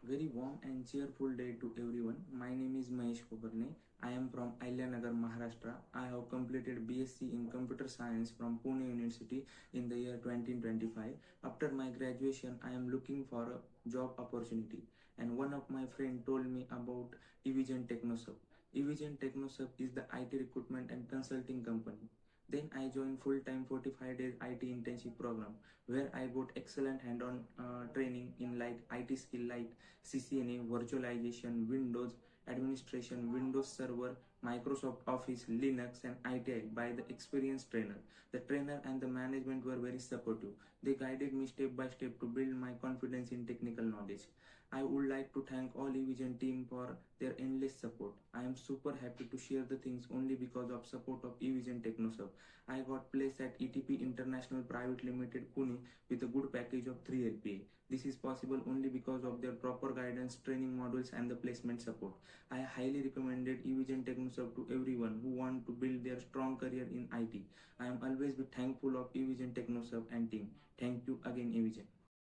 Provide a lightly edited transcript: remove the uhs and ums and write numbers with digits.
Very warm and cheerful day to everyone. My name is Mahesh Kobarne. I am from Nagar, Maharashtra. I have completed BSc in Computer Science from Pune University in the year 2025. After my graduation, I am looking for a job opportunity. And one of my friends told me about Evigen Technosub. Evigen Technosub is the IT recruitment and consulting company. Then I joined full-time 45 days IT internship program where I got excellent hand-on training in like IT skill like CCNA, virtualization, Windows administration, Windows Server, Microsoft Office, Linux, and ITIL by the experienced trainer. The trainer and the management were very supportive. They guided me step by step to build my confidence in technical knowledge. I would like to thank all Evision team for their endless support. I am super happy to share the things only because of support of Evision Technosub. I got placed at ETP International Private Limited Pune with a good package of 3 LPA. This is possible only because of their proper guidance, training modules, and the placement support. I highly recommended Evigen Technosub to everyone who want to build their strong career in IT. I am always be thankful of Evigen Technosub and team. Thank you again, Evigen.